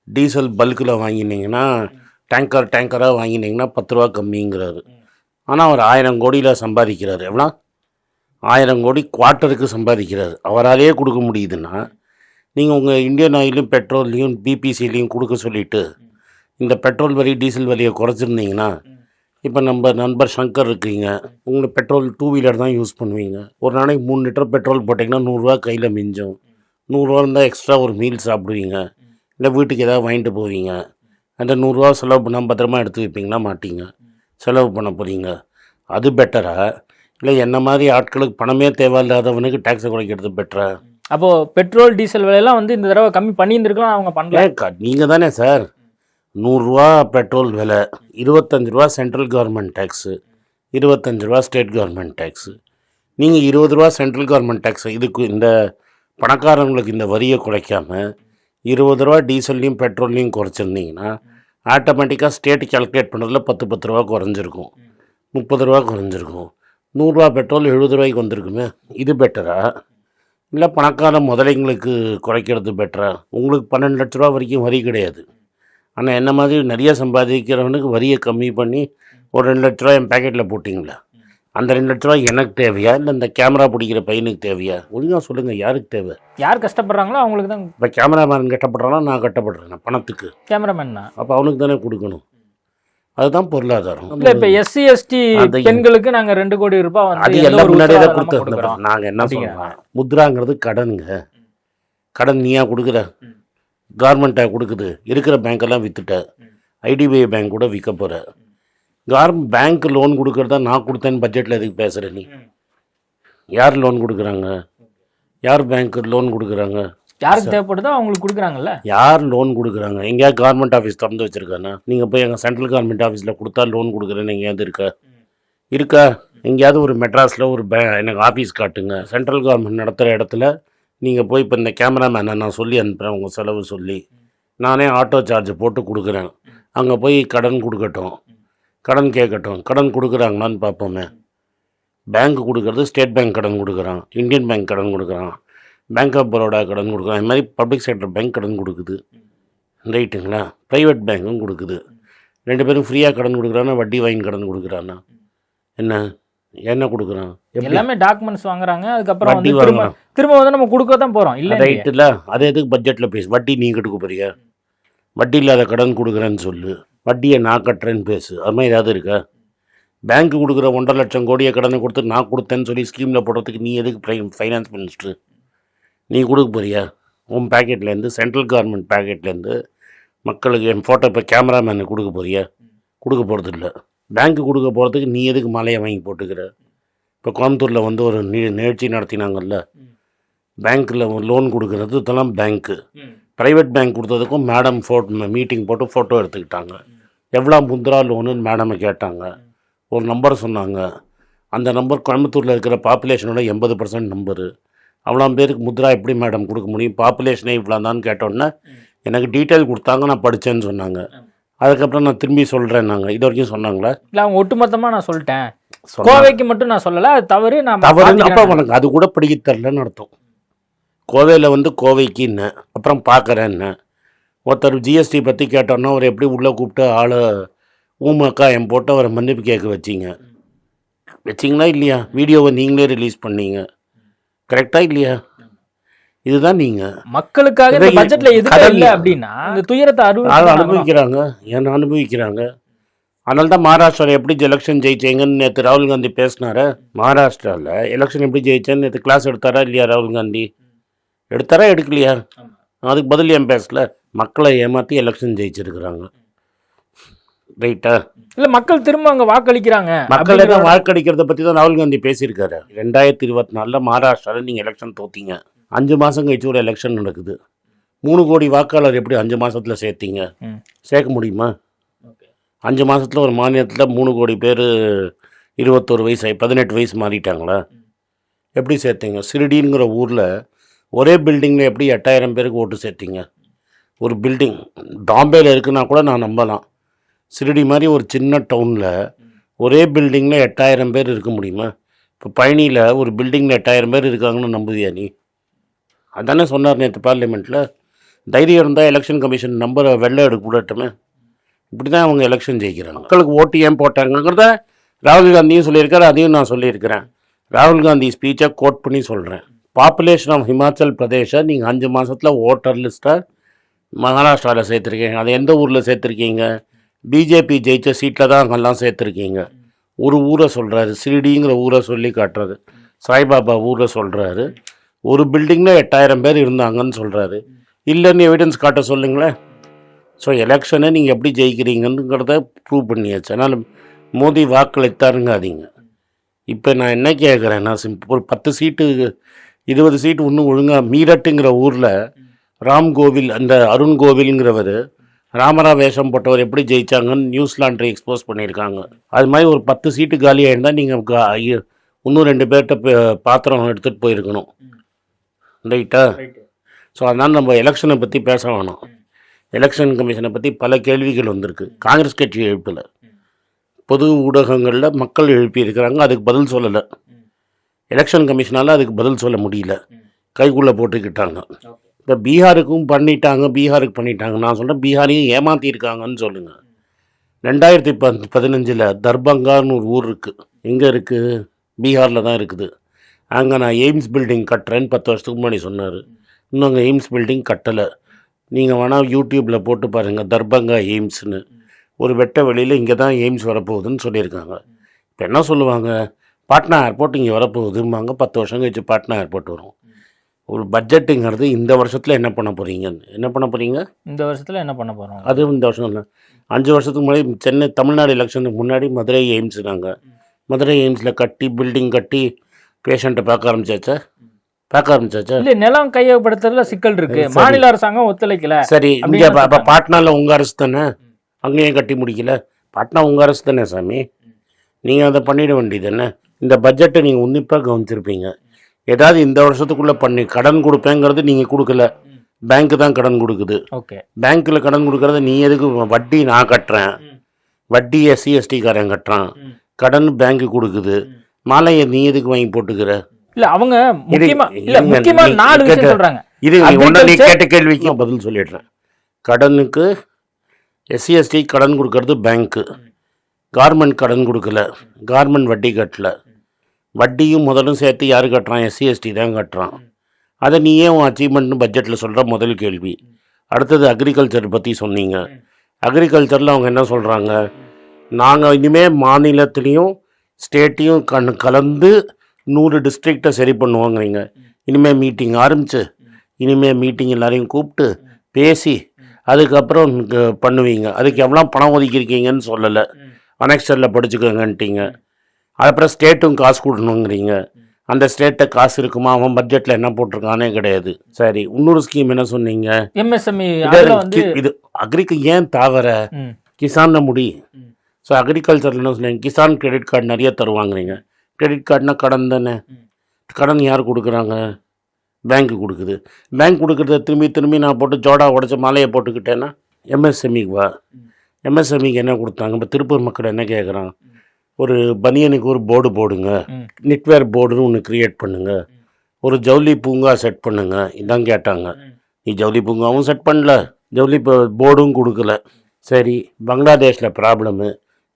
டீசல் பல்கில் வாங்கினீங்கன்னா டேங்கராக வாங்கினீங்கன்னா 10 ரூபா கம்மிங்கிறாரு. ஆனால் அவர் 1000 கோடியில் சம்பாதிக்கிறார். எவ்வளோ? 1000 கோடி குவார்ட்டருக்கு சம்பாதிக்கிறார். அவராலேயே கொடுக்க முடியுதுன்னா நீங்கள் உங்கள் இந்தியன் ஆயிலையும் பெட்ரோல்லையும் பிபிசிலையும் கொடுக்க சொல்லிவிட்டு இந்த பெட்ரோல் வரி டீசல் வரியை குறைச்சிருந்தீங்கன்னா, இப்போ நம்ம நண்பர் சங்கர் இருக்கீங்க, உங்களுக்கு பெட்ரோல் 2 வீலர் தான் யூஸ் பண்ணுவீங்க. ஒரு நாளைக்கு 3 லிட்டர் பெட்ரோல் போட்டிங்கன்னா 100 ரூபா கையில் மிஞ்சும். 100 ரூபா இருந்தால் எக்ஸ்ட்ரா ஒரு மீல் சாப்பிடுவீங்க, இல்லை வீட்டுக்கு ஏதாவது வாங்கிட்டு போவீங்க. அந்த 100 ரூபா செலவு பண்ணால் பத்திரமா எடுத்து வைப்பீங்களா? மாட்டீங்க, செலவு பண்ண போகிறீங்க. அது பெட்டரா, இல்லை என்ன மாதிரி ஆட்களுக்கு பணமே தேவையில்லாதவனுக்கு டேக்ஸை குறைக்கிறது பெட்டரா? அப்போது பெட்ரோல் டீசல் விலையெல்லாம் வந்து இந்த தடவை கம்மி பண்ணியிருந்துருக்கலாம், அவங்க பண்ணல. நீங்கள் தானே சார் 100 ரூபா பெட்ரோல் விலை, 25 ரூபா சென்ட்ரல் கவர்மெண்ட் டேக்ஸு, 25 ரூபா ஸ்டேட் கவர்மெண்ட் டேக்ஸு. நீங்கள் 20 ரூபா சென்ட்ரல் கவர்மெண்ட் டேக்ஸு இதுக்கு இந்த பணக்காரங்களுக்கு இந்த வரியை குறைக்காமல் 20 ரூபா டீசல்லையும் பெட்ரோல்லையும் குறைச்சிருந்தீங்கன்னா ஆட்டோமேட்டிக்காக ஸ்டேட்டு கால்குலேட் பண்ணுறதுல 10 ரூபா குறைஞ்சிருக்கும், 30 ரூபா குறைஞ்சிருக்கும். 100 ரூபா பெட்ரோல் 70 ரூபாய்க்கு வந்திருக்குமே. இது பெட்டரா, இல்லை பணக்கார முதலைங்களுக்கு குறைக்கிறது பெட்டரா? உங்களுக்கு 12 லட்ச ரூபா வரைக்கும் வரி கிடையாது. ஆனால் என்ன மாதிரி நிறைய சம்பாதிக்கிறவனுக்கு வரியை கம்மி பண்ணி ஒரு 2 லட்ச ரூபா என் பேக்கெட்டில் போட்டிங்களா? அந்த 2 லட்ச ரூபா எனக்கு தேவையா, இல்லை இந்த கேமரா பிடிக்கிற பையனுக்கு தேவையா? ஒழுங்காக சொல்லுங்கள், யாருக்கு தேவை? யார் கஷ்டப்படுறாங்களோ அவங்களுக்கு தான். இப்போ கேமராமேன் கஷ்டப்படுறானா? நான் கஷ்டப்படுறேன் பணத்துக்கு. கேமராமேன் தான். அப்போ அவனுக்கு தானே கொடுக்கணும். அதுதான் பொருளாதாரம். இல்லை, இப்போ SC ST பெண்களுக்கு நாங்கள் 2 கோடி ரூபாய் வந்து அது எல்லாம் முன்னாடியே தான் கொடுத்துருந்தோம். நாங்கள் என்ன சொல்கிறோம், முத்ராங்கிறது கடனுங்க. கடன் நீயா கொடுக்குற, கவர்மெண்ட்டாக கொடுக்குது. இருக்கிற பேங்க்கெல்லாம் விற்றுட்ட, IDBI பேங்க் கூட விற்க போகிற. பேங்க் லோன் கொடுக்குறதா நான் கொடுத்தேன்னு பட்ஜெட்டில் எதுக்கு பேசுகிற நீ? யார் லோன் கொடுக்குறாங்க? யார் பேங்க் லோன் கொடுக்குறாங்க? யாருக்கு தேவைப்படுதோ அவங்களுக்கு கொடுக்குறாங்கல்ல. யார் லோன் கொடுக்குறாங்க? எங்கேயாவது கவர்மெண்ட் ஆஃபீஸ் திறந்து வச்சுருக்காண்ணா? நீங்கள் போய் எங்கள் சென்ட்ரல் கவர்மெண்ட் ஆஃபீஸில் கொடுத்தா லோன் கொடுக்குறேன்னு எங்கேயாவது இருக்கா? எங்கேயாவது ஒரு மெட்ராஸில் ஒரு எனக்கு ஆஃபீஸ் காட்டுங்க. சென்ட்ரல் கவர்மெண்ட் நடத்துகிற இடத்துல நீங்கள் போய் இப்போ இந்த கேமராமேனை நான் சொல்லி அனுப்புகிறேன், உங்கள் செலவு சொல்லி நானே ஆட்டோ சார்ஜ் போட்டு கொடுக்குறேன். அங்கே போய் கடன் கொடுக்கட்டும், கடன் கேட்கட்டும். கடன் கொடுக்குறாங்களான்னு பார்ப்போமே. பேங்க் கொடுக்குறது ஸ்டேட் பேங்க் கடன் கொடுக்குறான், இந்தியன் பேங்க் கடன் கொடுக்குறான், பேங்க் ஆஃப் பரோடா கடன் கொடுக்குறான். இது மாதிரி பப்ளிக் செக்டர் பேங்க் கடன் கொடுக்குது, ரைட்டுங்களா? ப்ரைவேட் பேங்க்கும் கொடுக்குது. 2 பேரும் ஃப்ரீயாக கடன் கொடுக்குறான்னா வட்டி வாங்கி கடன் கொடுக்குறான்னா? என்ன கொடுக்குறான்? எல்லாமே டாக்குமெண்ட்ஸ் வாங்குறாங்க. அதுக்கப்புறம் வந்து திரும்ப வந்து நம்ம கொடுக்க தான் போகிறோம். இல்லை ரைட்டில் அது எதுக்கு பட்ஜெட்டில் பேசு? வட்டி நீ கட்டுக்க போறியா? வட்டி இல்லாத கடன் கொடுக்குறேன்னு சொல்லு, வட்டியை நான் கட்டுறேன்னு பேசு. அது மாதிரி ஏதாவது இருக்கா? பேங்க்கு கொடுக்குற 1.5 லட்சம் கோடியை கடனை கொடுத்து நான் கொடுத்தேன்னு சொல்லி ஸ்கீமில் போடுறதுக்கு நீ எதுக்கு ஃபைனான்ஸ் மினிஸ்டர்? நீ கொடுக்க போறியா? உன் பேக்கெட்லேருந்து, சென்ட்ரல் கவர்மெண்ட் பேக்கெட்லேருந்து மக்களுக்கு என் ஃபோட்டோ இப்போ கேமராமேனுக்கு கொடுக்க போறியா? கொடுக்க போகிறது இல்லை. பேங்க்கு கொடுக்க போகிறதுக்கு நீ எதுக்கு மாலையை வாங்கி போட்டுக்கிற? இப்போ கோயம்புத்தூரில் வந்து ஒரு நிகழ்ச்சி நடத்தினாங்கல்ல, பேங்க்கில் லோன் கொடுக்குறது இதெல்லாம் பேங்க்கு. ப்ரைவேட் பேங்க் கொடுத்ததுக்கும் மேடம் மீட்டிங் போட்டு ஃபோட்டோ எடுத்துக்கிட்டாங்க. எவ்வளோ முத்ரா லோனுன்னு மேடமை கேட்டாங்க. ஒரு நம்பர் சொன்னாங்க. அந்த நம்பர் கோயம்புத்தூரில் இருக்கிற பாப்புலேஷனோட 80% நம்பரு. அவ்வளோ பேருக்கு முத்ரா எப்படி மேடம் கொடுக்க முடியும்? பாப்புலேஷனே இவ்வளோ தான் கேட்டோன்னே எனக்கு டீட்டெயில் கொடுத்தாங்க, நான் படித்தேன்னு சொன்னாங்க. அதுக்கப்புறம் நான் திரும்பி சொல்கிறேன். நாங்கள் இது வரைக்கும் சொன்னாங்களா? இல்லை அவங்க ஒட்டுமொத்தமாக நான் சொல்லிட்டேன், சொன்னாங்க. கோவைக்கு மட்டும் நான் சொல்லலை, அது தவறு, நான் தவறுன்னு அப்போ மாத்திக்கிறேன். உனக்கு அது கூட பிடிக்க தெரிலன்னு அர்த்தம். கோவையில் வந்து கோவைக்கு என்ன, அப்புறம் பார்க்குறேன்னு ஒருத்தர் ஜிஎஸ்டி பற்றி கேட்டோன்னா அவர் எப்படி உள்ளே கூப்பிட்டு ஆளை ஊமக்காயம் போட்டு அவரை மன்னிப்பு கேட்க வச்சிங்களா இல்லையா? வீடியோவை நீங்களே ரிலீஸ் பண்ணீங்க, கரெக்டாக இல்லையா? இதுதான் நீங்கள் மக்களுக்காக இந்த இதை பட்ஜெட்ல எதுவுமே கடல்ல- இல்லை அப்படின்னா இந்த துயரத்தை அனுபவிக்கிறாங்க. ஏன்னா அனுபவிக்கிறாங்க. அதனால தான் மகாராஷ்டிராவில் எப்படி எலெக்ஷன் ஜெயிச்சீங்கன்னு நேற்று ராகுல் காந்தி பேசினார. மகாராஷ்டிராவில் எலெக்ஷன் எப்படி ஜெயிச்சேன்னு நேற்று கிளாஸ் எடுத்தாரா இல்லையா ராகுல் காந்தி? எடுத்தாரா எடுக்கலையா? அதுக்கு பதில் ஏன் பேசல? மக்களை ஏமாற்றி எலெக்ஷன் ஜெயிச்சிருக்கிறாங்க, ரைட்டா? இல்ல மக்கள் திரும்ப அங்க வாக்களிக்கிறாங்க. மக்களை தான் வாக்களிக்கிறத பற்றி தான் ராகுல் காந்தி பேசியிருக்காரு. 2024 மகாராஷ்டிராவில் நீங்கள் எலெக்ஷன் தோத்தீங்க, 5 மாதம் கழிச்சு ஒரு எலெக்ஷன் நடக்குது. 3 கோடி வாக்காளர் எப்படி 5 மாதத்தில் சேர்த்தீங்க? சேர்க்க முடியுமா? 5 மாதத்தில் ஒரு மாநிலத்தில் 3 கோடி பேர் 21 வயசு 18 வயசு மாறிட்டாங்களா? எப்படி சேர்த்தீங்க? சிறுடிங்கிற ஊரில் ஒரே பில்டிங்கில் எப்படி 8000 பேருக்கு ஓட்டு சேர்த்தீங்க? ஒரு பில்டிங் பாம்பேயில் இருக்குன்னா கூட நான் நம்பலாம். சிறுடி மாதிரி ஒரு சின்ன டவுனில் ஒரே பில்டிங்கில் 8000 பேர் இருக்க முடியுமா? இப்போ பழனியில் ஒரு பில்டிங்கில் 8000 பேர் இருக்காங்கன்னு நம்புவியா நீ? அதானே சொன்னார் நேற்று பார்லிமெண்ட்டில். தைரியம் இருந்தால் எலெக்ஷன் கமிஷன் நம்பரை வெள்ளை எடுக்க விடட்டுமே. இப்படி தான் அவங்க எலெக்ஷன் ஜெயிக்கிறாங்க. மக்களுக்கு ஓட்டு ஏன் போட்டாங்கிறத ராகுல் காந்தியும் சொல்லியிருக்காரு, அதையும் நான் சொல்லியிருக்கிறேன். ராகுல் காந்தி ஸ்பீச்சை கோட் பண்ணி சொல்கிறேன். பாப்புலேஷன் ஆஃப் ஹிமாச்சல் பிரதேஷை நீங்கள் 5 மாதத்தில் ஓட்டர் லிஸ்ட்டாக மகாராஷ்டிராவில் சேர்த்துருக்கீங்க. அது எந்த ஊரில் சேர்த்துருக்கீங்க? பிஜேபி ஜெயிச்ச சீட்டில் தான் அங்கெல்லாம் சேர்த்துருக்கீங்க. ஒரு ஊரை சொல்கிறாரு, சிரிடிங்கிற ஊரை சொல்லி காட்டுறாரு. சாய்பாபா ஊரை சொல்கிறாரு. ஒரு பில்டிங்கில் 8000 பேர் இருந்தாங்கன்னு சொல்கிறாரு. இல்லைன்னு எவிடன்ஸ் காட்ட சொல்லுங்களேன். ஸோ எலெக்ஷனை நீங்கள் எப்படி ஜெயிக்கிறீங்கிறத ப்ரூவ் பண்ணியாச்சு. அதனால் மோடி வாக்களித்தாருங்காதீங்க. இப்போ நான் என்ன கேட்குறேன், நான் ஒரு 10 சீட்டு 20 சீட்டு இன்னும் ஒழுங்காக மீரட்டுங்கிற ஊரில் ராம் கோவில், அந்த அருண் கோவிலுங்கிறவர் ராமரா வேஷம் போட்டவர் எப்படி ஜெயிச்சாங்கன்னு நியூஸ்லாண்ட்ரி எக்ஸ்போஸ் பண்ணியிருக்காங்க. அது மாதிரி ஒரு 10 சீட்டு காலியாக இருந்தால் நீங்கள் இன்னும் 2 பேர்கிட்ட பாத்திரம் எடுத்துகிட்டு போயிருக்கணும், ரைட்டா? ஸோ அதனால் நம்ம எலெக்ஷனை பற்றி பேச வேணாம். எலெக்ஷன் கமிஷனை பற்றி பல கேள்விகள் வந்திருக்கு. காங்கிரஸ் கட்சி எழுப்பலை, பொது ஊடகங்களில் மக்கள் எழுப்பியிருக்கிறாங்க, அதுக்கு பதில் சொல்லலை. எலெக்ஷன் கமிஷனால் அதுக்கு பதில் சொல்ல முடியல, கைக்குள்ளே போட்டுக்கிட்டாங்க. இப்போ பீகாருக்கு பண்ணிட்டாங்க. நான் சொல்கிறேன், பீகாரையும் ஏமாற்றிருக்காங்கன்னு சொல்லுங்கள். 2015 தர்பங்கான்னு ஒரு ஊர் இருக்குது. எங்கே இருக்குது? பீகாரில் தான் இருக்குது. அங்கே நான் எய்ம்ஸ் பில்டிங் கட்டுறேன்னு 10 வருஷத்துக்கு முன்னாடி சொன்னார். இன்னும் அங்கே எய்ம்ஸ் பில்டிங் கட்டலை. நீங்கள் வேணால் யூடியூப்பில் போட்டு பாருங்கள், தர்பங்கா எய்ம்ஸ்னு. ஒரு வெட்ட வெளியில் இங்கே தான் எய்ம்ஸ் வரப்போகுதுன்னு சொல்லியிருக்காங்க. இப்போ என்ன சொல்லுவாங்க, பாட்னா ஏர்போர்ட் இங்கே வரப்போகுதும்பாங்க. 10 வருஷம் கழிச்சு பாட்னா ஏர்போர்ட் வரும். ஒரு பட்ஜெட்டுங்கிறது இந்த வருஷத்தில் என்ன பண்ண போகிறீங்க? இந்த வருஷத்துல என்ன பண்ண போறோம்? அது இந்த வருஷம் இல்லை, 5 வருஷத்துக்கு முன்னாடி தமிழ்நாடு எலெக்ஷனுக்கு முன்னாடி மதுரை எய்ம்ஸ் நாங்கள் மதுரை எய்ம்ஸில் கட்டி பில்டிங் கட்டி பேஷண்ட்டை பார்க்க ஆரம்பிச்சாச்சா? இல்ல, நிலம் கையகப்படுத்துறதுல சிக்கல் இருக்கு. சரி. மாநில அரசாங்கம் ஒத்துழைக்கல. சரி, இங்கே அப்படின்னு பாட்னாவில் உங்கள் அரசு தானே, அங்கேயும் கட்டி முடிக்கல. பாட்னா உங்கள் அரசு தானே சாமி, நீங்கள் அதை பண்ணிட வேண்டியது தானே. இந்த பட்ஜெட்டை நீங்கள் உன்னிப்பாக கவனிச்சிருப்பீங்க. ஏதாவது இந்த வருஷத்துக்குள்ளே கடன் கொடுப்பேங்கிறது நீங்கள் கொடுக்கல, பேங்க்கு தான் கடன் கொடுக்குது. ஓகே, பேங்க்கில் கடன் கொடுக்கறத நீ எதுக்கு? வட்டி நான் கட்டுறேன், வட்டி SC/ST காரன் கட்டுறான், கடன் பேங்க்கு கொடுக்குது, மாலையை நீ எதுக்கு வாங்கி போட்டுக்கிற? இல்ல அவங்க முக்கியமா இருங்க, 4 விஷயம் சொல்றாங்க. இது நீ Agriculture- கேட்ட கேள்விக்கு நான் பதில் சொல்லிடுறேன். கடனுக்கு SC/ST கடன் கொடுக்கறது பேங்க்கு, கார்மெண்ட் கடன் கொடுக்கல, கார்மெண்ட் வட்டி கட்டல. வட்டியும் முதலும் சேர்த்து யார் கட்டுறான்? SC/ST தான் கட்டுறான். அதை நீ ஏன் உன் அச்சீவ்மெண்ட்னு பட்ஜெட்டில் சொல்கிற? முதல் கேள்வி. அடுத்தது அக்ரிகல்ச்சர் பற்றி சொன்னீங்க. அக்ரிகல்ச்சரில் அவங்க என்ன சொல்கிறாங்க, நாங்கள் இனிமேல் மாநிலத்துலேயும் ஸ்டேட்டையும் கலந்து 100 டிஸ்ட்ரிக்டை சரி பண்ணுவாங்கிறீங்க. இனிமேல் மீட்டிங் ஆரம்பிச்சு, இனிமேல் மீட்டிங் எல்லாரையும் கூப்பிட்டு பேசி அதுக்கப்புறம் பண்ணுவீங்க. அதுக்கு எவ்வளோ பணம் ஒதுக்கியிருக்கீங்கன்னு சொல்லலை, அனெக்ஸ்டரில் படிச்சுக்கோங்கன்ட்டீங்க. அதுக்கப்புறம் ஸ்டேட்டும் காசு கொடுக்கணுங்கிறீங்க. அந்த ஸ்டேட்டை காசு இருக்குமா? அவன் பட்ஜெட்டில் என்ன போட்டிருக்கானே கிடையாது. சரி, இன்னொரு ஸ்கீம் என்ன சொன்னீங்க? MSME இது அக்ரிக்கு ஏன் தாவர கிசான் முடி. ஸோ அக்ரிகல்ச்சரில் என்ன சொன்னீங்க? கிசான் கிரெடிட் கார்டு நிறைய தருவாங்கிறீங்க. கிரெடிட் கார்டுனா கடன் தானே. கடன் யார் கொடுக்குறாங்க? பேங்க்கு கொடுக்குது. பேங்க் கொடுக்குறத திரும்பி நான் போட்டு ஜோடா உடச்சி மாலையை போட்டுக்கிட்டேன்னா MSMEக்கு வா. எம்எஸ்எம்இக்கு என்ன கொடுத்தாங்க? இப்போ திருப்பூர் மக்கள் என்ன கேட்குறான்? ஒரு பனியனுக்கு ஒரு போர்டு போடுங்க, நிட்வேர் போர்டுன்னு ஒன்று க்ரியேட் பண்ணுங்க, ஒரு ஜவுளி பூங்கா செட் பண்ணுங்க, இதான் கேட்டாங்க. நீ ஜவுளி பூங்காவும் செட் பண்ணல, ஜவுளி போர்டும் கொடுக்கல. சரி, பங்களாதேஷில் ப்ராப்ளமு,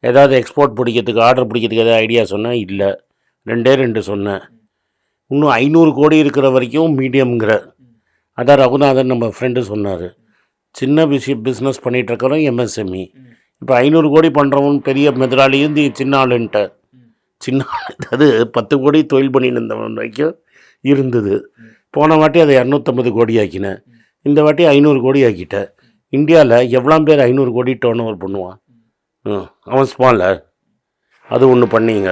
ஏதாவது எக்ஸ்போர்ட் பிடிக்கிறதுக்கு ஆர்டர் பிடிக்கிறதுக்கு ஏதாவது ஐடியா சொன்னால் இல்லை, 2 சொன்னேன். இன்னும் 500 கோடி இருக்கிற வரைக்கும் மீடியம்ங்கிற. அதான் ரகுநாதன் நம்ம ஃப்ரெண்டு சொன்னார். சின்ன பிஸ்னஸ் பண்ணிகிட்ருக்கிறோம் எம்எஸ்எம்இ. இப்போ 500 கோடி பண்ணுறவன் பெரிய முதலாளியும் சின்ன ஆளுன்ட்ட. சின்ன ஆள் அது 10 கோடி தொழில் பண்ணிட்டு இருந்தவன் வரைக்கும் இருந்தது. போன வாட்டி அதை 250 கோடி ஆக்கினேன், இந்த வாட்டி 500 கோடி ஆக்கிட்டேன். இந்தியாவில் எவ்வளோ பேர் 500 கோடி டர்ன் ஓவர் பண்ணுவான்? அவன் ஸ்மால். அது ஒன்று பண்ணிங்க.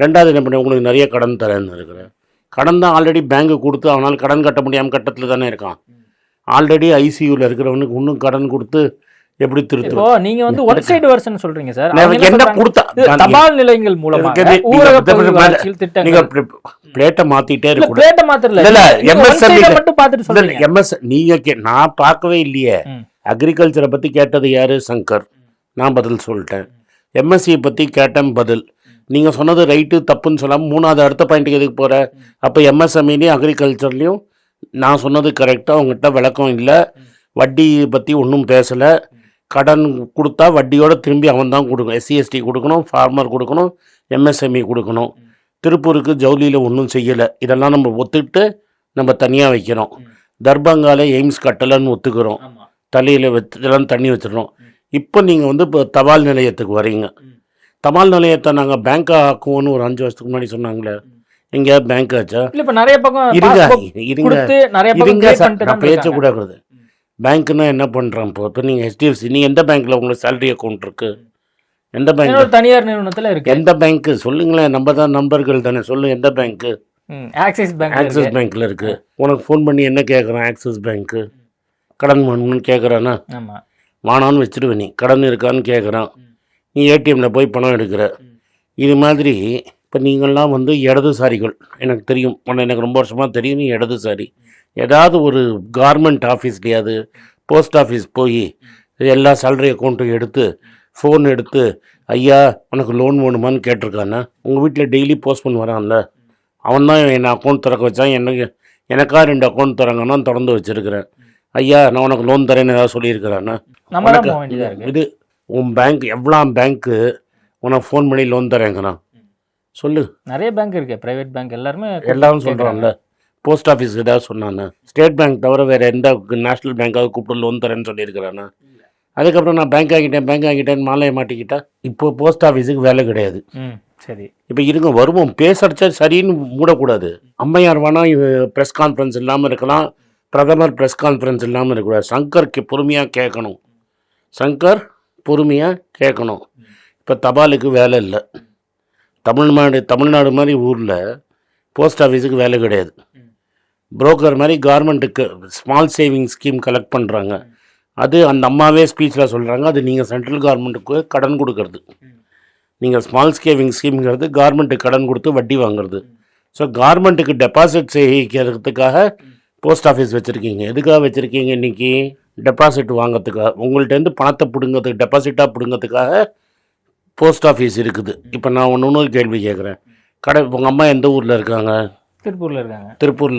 ரெண்டாவது என்ன பண்ண, உங்களுக்கு நிறைய கடன் தரேன்னு இருக்கிறேன். கடன் தான் ஆல்ரெடி பேங்க்கு கொடுத்து அவனால் கடன் கட்ட முடியாமல் கட்டத்தில் தானே இருக்கான். ஆல்ரெடி ஐசியூவில் இருக்கிறவனுக்கு இன்னும் கடன் கொடுத்து எப்படி திருத்து? இப்போ நீங்க வந்து ஒன் சைடு வெர்ஷன் சொல்றீங்க சார். என்ன கொடுத்தா தபால் நிலையங்கள் மூலமா ஊரக பகுதி வளர்ச்சியில் திட்டங்கள். நீங்க பிளேட்டை மாத்திட்டே இருக்க கூடாது. பிளேட்டை மாத்தறல, இல்ல எம்எஸ்எம்இ மட்டும் பார்த்துட்டு சொல்றீங்க. எம்எஸ் நீங்க நான் பார்க்கவே இல்லையே. அக்ரிகல்ச்சரை பத்தி கேட்டது யாரு? சங்கர். நான் பதில் சொல்லிட்டேன். எம்எஸ்சி பத்தி கேட்டேன், பதில். நீங்க சொன்னது ரைட்டு தப்புன்னு சொல்லாம 3வது அடுத்த பாயிண்ட்டுக்கு எதுக்கு போற? அப்போ எம்எஸ்எம்இலையும் அக்ரிகல்ச்சர்லையும் நான் சொன்னது கரெக்டாக உங்ககிட்ட விளக்கம் இல்லை. வட்டி பற்றி ஒன்றும் பேசலை. கடன் கொடுத்தா வட்டியோடு திரும்பி அவன் தான் கொடுக்கணும். SC/ST கொடுக்கணும், ஃபார்மர் கொடுக்கணும், MSME கொடுக்கணும். திருப்பூருக்கு ஜவுளியில் ஒன்றும் செய்யலை. இதெல்லாம் நம்ம ஒத்துக்கிட்டு நம்ம தனியாக வைக்கிறோம். தர்பங்கால எய்ம்ஸ் கட்டலைன்னு ஒத்துக்கிறோம். தலையில் இதெல்லாம் தண்ணி வச்சிடறோம். இப்போ நீங்கள் வந்து இப்போ தபால் நிலையத்துக்கு வரீங்க. தபால் நிலையத்தை நாங்கள் பேங்காக ஆக்குவோன்னு ஒரு 5 வருஷத்துக்கு முன்னாடி சொன்னாங்க. எங்கேயாவது பேங்க் ஆச்சா? நான் பேசக்கூடாது. பேங்க்னா என்ன பண்ணுறான்? இப்போ நீங்கள் HDFC, நீங்கள் எந்த பேங்க்கில் உங்களுக்கு சேலரி அக்கௌண்ட் இருக்குது? எந்த பேங்க்? தனியார் நிறுவனத்தில் இருக்குது. எந்த பேங்க்கு சொல்லுங்களேன்? நம்ம தான் நண்பர்கள் தானே, சொல்லு. எந்த பேங்க்கு? Axis bank. ஆக்சிஸ் பேங்க்கில் இருக்குது. உனக்கு ஃபோன் பண்ணி என்ன கேட்குறான்? ஆக்சிஸ் பேங்க்கு கடன் வேணும்னு கேட்குறானா? வானான்னு வச்சுருவேன். நீ கடன் இருக்கான்னு கேட்குறான். நீ ஏடிஎம்மில் போய் பணம் எடுக்கிற. இது மாதிரி இப்போ நீங்கள்லாம் வந்து இடதுசாரிகள். எனக்கு தெரியும், எனக்கு ரொம்ப வருஷமாக தெரியும் நீ இடதுசாரி. ஏதாவது ஒரு கவர்மெண்ட் ஆஃபீஸ்லையாவது போஸ்ட் ஆஃபீஸ் போய் எல்லா சேலரி அக்கௌண்ட்டும் எடுத்து ஃபோன் எடுத்து ஐயா உனக்கு லோன் வேணுமான்னு கேட்டிருக்கானே? உங்கள் வீட்டில் டெய்லி போஸ்ட்மேன் வரான்ல, அவன் தான் என்னை அக்கௌண்ட் திறக்க வச்சான். எனக்கா 2 அக்கௌண்ட் திறங்கன்னா திறந்து வச்சுருக்கிறேன். ஐயா நான் உனக்கு லோன் தரேன்னு ஏதாவது சொல்லியிருக்கிறானே? இது உன் பேங்க் எவ்வளோ பேங்க்கு உனக்கு ஃபோன் பண்ணி லோன் தரேங்கிறான்? சொல்லு. நிறைய பேங்க் இருக்கு, பிரைவேட் பேங்க் எல்லாரும் சொல்கிறான்ல. போஸ்ட் ஆஃபீஸ் ஏதாவது சொன்னானே? ஸ்டேட் பேங்க் தவிர வேறு எந்த நேஷ்னல் பேங்க்காவது கூப்பிட்டு லோன் தரேன்னு சொல்லியிருக்கிறானா? அதுக்கப்புறம் நான் பேங்க் ஆகிட்டேன்னு மாலையை மாட்டிக்கிட்டா இப்போ போஸ்ட் ஆஃபீஸுக்கு வேலை கிடையாது. சரி, இப்போ இருங்க வருவோம். பேசடிச்சா சரின்னு மூடக்கூடாது. அம்மையார் வேணா ப்ரெஸ் கான்ஃபரன்ஸ் இல்லாமல் இருக்கலாம், பிரதமர் ப்ரெஸ் கான்ஃபரன்ஸ் இல்லாமல் இருக்கக்கூடாது. சங்கருக்கு பொறுமையாக கேட்கணும். சங்கர் பொறுமையாக கேட்கணும். இப்போ தபாலுக்கு வேலை இல்லை. தமிழ்நாடு மாதிரி ஊரில் போஸ்ட் ஆஃபீஸுக்கு வேலை கிடையாது. புரோக்கர் மாதிரி கவர்மெண்ட்டுக்கு ஸ்மால் சேவிங் ஸ்கீம் கலெக்ட் பண்ணுறாங்க. அது அந்த அம்மாவே ஸ்பீச்சில் சொல்கிறாங்க. அது நீங்கள் சென்ட்ரல் கவர்மெண்ட்டுக்கு கடன் கொடுக்கறது. நீங்கள் ஸ்மால் சேவிங் ஸ்கீம்ங்கிறது கவர்மெண்ட்டுக்கு கடன் கொடுத்து வட்டி வாங்குறது. ஸோ கவர்மெண்ட்டுக்கு டெபாசிட் சேகரிக்கிறதுக்காக போஸ்ட் ஆஃபீஸ் வச்சுருக்கீங்க. எதுக்காக வச்சுருக்கீங்க? இன்றைக்கி டெபாசிட் வாங்கிறதுக்காக, உங்கள்கிட்டருந்து பணத்தை பிடுங்கிறதுக்கு, டெபாசிட்டாக பிடுங்கிறதுக்காக போஸ்ட் ஆஃபீஸ் இருக்குது. இப்போ நான் இன்னொரு கேள்வி கேட்குறேன். உங்கள் அம்மா எந்த ஊரில் இருக்காங்க? திருப்பூரில்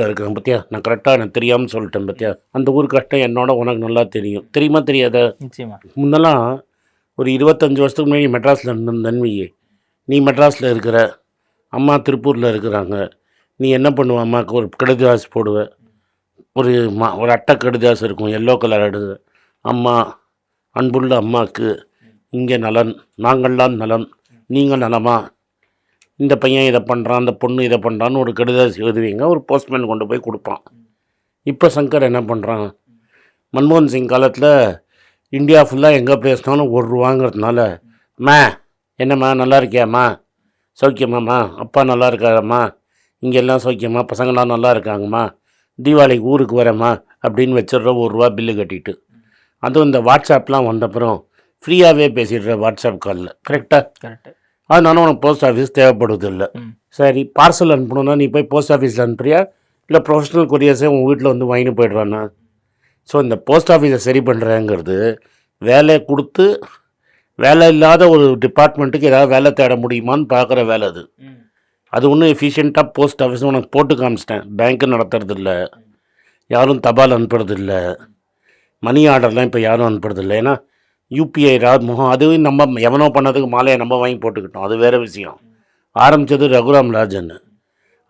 இருக்காங்க. பற்றியா, நான் கரெக்டாக எனக்கு தெரியாமல் சொல்லிட்டேன். பற்றியா, அந்த ஊர் கஷ்டம் என்னோட உனக்கு நல்லா தெரியும். தெரியுமா தெரியாத? முன்னெல்லாம் ஒரு 25 வருஷத்துக்கு முன்னாடி மெட்ராஸில் இருந்த நன்மையே. நீ மெட்ராஸில் இருக்கிற, அம்மா திருப்பூரில் இருக்கிறாங்க. நீ என்ன பண்ணுவ? அம்மாவுக்கு ஒரு கடுதாசு போடுவேன். ஒரு அட்டை கடுதாசு இருக்கும், எல்லோ கலர் அடுது. அம்மா, அன்புள்ள அம்மாவுக்கு இங்கே நலன், நாங்கள்லாம் நலன், நீங்கள் நலமா? இந்த பையன் இதை பண்ணுறான், அந்த பொண்ணு இதை பண்ணுறான்னு ஒரு கடுதாசி எழுதுவீங்க. ஒரு போஸ்ட்மேன் கொண்டு போய் கொடுப்பான். இப்போ சங்கர் என்ன பண்ணுறான்? மன்மோகன் சிங் காலத்தில் இந்தியா ஃபுல்லாக எங்கே பேசினாலும் ₹1ங்கிறதுனால, என்னம்மா நல்லா இருக்கியாம்மா, சௌக்கியமாம்மா, அப்பா நல்லா இருக்காரம்மா, இங்கே எல்லாம் சௌக்கியமா, பசங்களாம் நல்லா இருக்காங்கம்மா, தீபாவளிக்கு ஊருக்கு வரேம்மா அப்படின்னு வச்சிடுற ₹1 பில்லு கட்டிட்டு. அதுவும் இந்த வாட்ஸ்அப்லாம் வந்தப்புறம் ஃப்ரீயாகவே பேசிடுற வாட்ஸ்அப் காலில். கரெக்டாக? அதனால உனக்கு போஸ்ட் ஆஃபீஸ் தேவைப்படுவது இல்லை. சரி, பார்சல் அனுப்பணுன்னா நீ போய் போஸ்ட் ஆஃபீஸில் அனுப்புறியா, இல்லை ப்ரொஃபஷனல் கொரியர்ஸே உங்கள் வீட்டில் வந்து வாங்கிட்டு போய்ட்றானா? ஸோ இந்த போஸ்ட் ஆஃபீஸை சரி பண்ணுறேங்கிறது வேலையை கொடுத்து வேலை இல்லாத ஒரு டிபார்ட்மெண்ட்டுக்கு ஏதாவது வேலை தேட முடியுமான்னு பார்க்குற வேலை அது. அது ஒன்றும் எஃபிஷியண்ட்டாக போஸ்ட் ஆஃபீஸ் உனக்கு போட்டு காமிச்சிட்டேன். பேங்க்கு நடத்துறதில்ல, யாரும் தபால் அனுப்புறதில்ல, மணி ஆர்டர்லாம் இப்போ யாரும் அனுப்புறதில்ல. ஏன்னா யூபிஐ முகம் அதுவும் நம்ம எவனோ பண்ணதுக்கு மாலையை நம்ம வாங்கி போட்டுக்கிட்டோம். அது வேறு விஷயம். ஆரம்பித்தது ரகுராம் ராஜன்,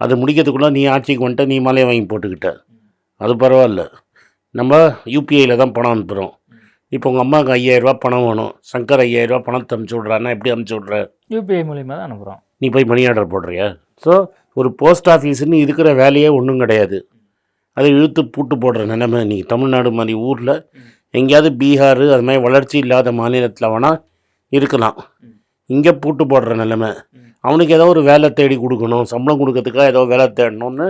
அது முடிக்கிறதுக்குள்ளே நீ ஆட்சிக்கு வந்துட்ட, நீ மாலையை வாங்கி போட்டுக்கிட்ட. அது பரவாயில்ல, நம்ம யூபிஐயில் தான் பணம் அனுப்புகிறோம். இப்போ உங்கள் அம்மாவுக்கு 5000 பணம் வேணும், சங்கர் 5000 பணத்தை அனுப்பிச்சி விட்றான்னா எப்படி அனுப்பிச்சி விட்ற? யூபிஐ மூலியமாக தான் அனுப்புகிறோம். நீ போய் மணி ஆர்டர் போடுறியா? ஸோ ஒரு போஸ்ட் ஆஃபீஸுன்னு இருக்கிற வேலையே ஒன்றும் கிடையாது. அதை இழுத்து பூட்டு போடுற நிலைமை. நீ தமிழ்நாடு மாதிரி ஊரில் எங்கேயாவது பீகார் அது மாதிரி வளர்ச்சி இல்லாத மாநிலத்தில் வேணால் இருக்கலாம். இங்கே பூட்டு போடுற நிலைமை. அவனுக்கு ஏதோ ஒரு வேலை தேடி கொடுக்கணும், சம்பளம் கொடுக்கறதுக்காக ஏதோ வேலை தேடணும்னு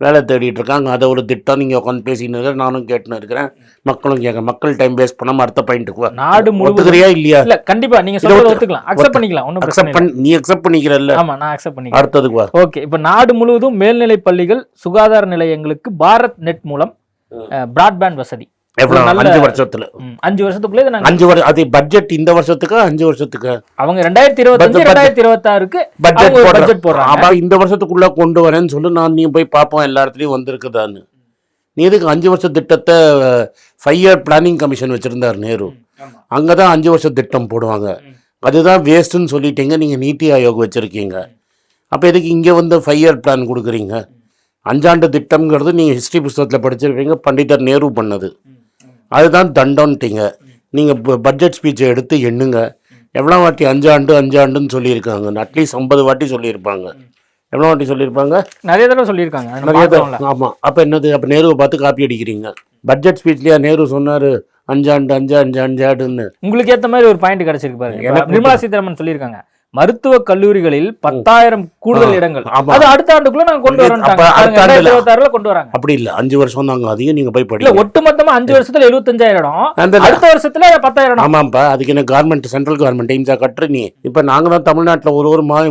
வேலை தேடிட்டு இருக்காங்க. அதை ஒரு திட்டம் நீங்கள் உட்காந்து பேசின்னு இருக்கிற, நானும் கேட்டுன்னு இருக்கிறேன், மக்களும் கேட்க. மக்கள் டைம் வேஸ்ட் பண்ணாமல் அடுத்த பாயிண்ட்டுக்கு நாடு ஒத்துக்கிறியா இல்லையா? இல்ல கண்டிப்பா நீங்க சொல்றத ஒத்துக்கலாம், அக்செப்ட் பண்ணிக்கலாம். ஒண்ணும் பிரச்சனை இல்ல. நீ அக்செப்ட் பண்ணிக்கிறல்ல? ஆமா, நான் அக்செப்ட் பண்ணிக்கிறேன். அடுத்ததுக்கு வா. ஓகே, இப்போ நாடு முழுவதும் மேல்நிலை பள்ளிகள், சுகாதார நிலையங்களுக்கு பாரத் நெட் மூலம் பிராட்பேண்ட் வசதி எவ்வளவு? 5 வருஷத்துல 5 வருஷத்துக்குள்ளே நாங்க 5 வருஷம். அது பட்ஜெட் இந்த வருஷத்துக்கு 5 வருஷத்துக்கு அவங்க 2025 2026க்கு பட்ஜெட் போடுறாங்க. இந்த வருஷத்துக்குள்ள கொண்டு வரேன்னு சொல்லி நான் நீ போய் பார்ப்போம் எல்லா இடத்துலையும் வந்திருக்குதான்னு. நீ எதுக்கு 5 வருஷ திட்டத்தை 5 இயர் பிளானிங் கமிஷன் வச்சிருந்தார் நேரு, அங்கதான் 5 வருஷ திட்டம் போடுவாங்க. அதுதான் வேஸ்ட்ன்னு சொல்லிட்டீங்க. நீங்க நீத்தி ஆயோக் வச்சிருக்கீங்க. அப்போ எதுக்கு இங்கே வந்து 5 இயர் பிளான் கொடுக்குறீங்க? 5 ஆண்டு திட்டம்ங்கிறது நீங்கள் ஹிஸ்ட்ரி புஸ்தகத்தில் படிச்சிருப்பீங்க, பண்டிதர் நேரு பண்ணது. அதுதான் தண்டம்ட்டீங்க. நீங்கள் பட்ஜெட் ஸ்பீச்சை எடுத்து எண்ணுங்க. எவ்வளோ வாட்டி 5 ஆண்டுன்னு சொல்லியிருக்காங்க? அட்லீஸ்ட் 50 வாட்டி சொல்லியிருப்பாங்க. எவ்வளோ வாட்டி சொல்லியிருப்பாங்க? நிறைய தடவை சொல்லியிருக்காங்க. நிறைய தடவை. ஆமாம். அப்போ என்னது? அப்போ நேருவை பார்த்து காப்பி அடிக்கிறீங்க. பட்ஜெட் ஸ்பீச்லேயா நேரு சொன்னார் 5 ஆண்டுன்னு? உங்களுக்கு ஏற்ற மாதிரி ஒரு பாயிண்ட் கிடைச்சிருக்கு பாருங்க. நிர்மலா சீதாராமன் சொல்லியிருக்காங்க, மருத்துவ கல்லூரிகளில் 10,000 கூடுதல் இடங்கள் அது அடுத்த ஆண்டுக்குள்ள நாங்க கொண்டு வரோம். கொண்டு வராங்க. அப்படி இல்ல, 5 வருஷம் தாங்க. அதையும் நீங்க போய் படிங்க. ஒட்டுமொத்தமா 5 வருஷத்துல 75,000 இடம், அடுத்த வருஷத்துல 10,000 இடம். ஆமாப்பா. அதுக்கு என்ன கவர்மெண்ட், சென்ட்ரல் கவர்மெண்ட் எய்ம்ஸா கட்டுற நீ? இப்ப நாங்க தான் தமிழ்நாட்டில்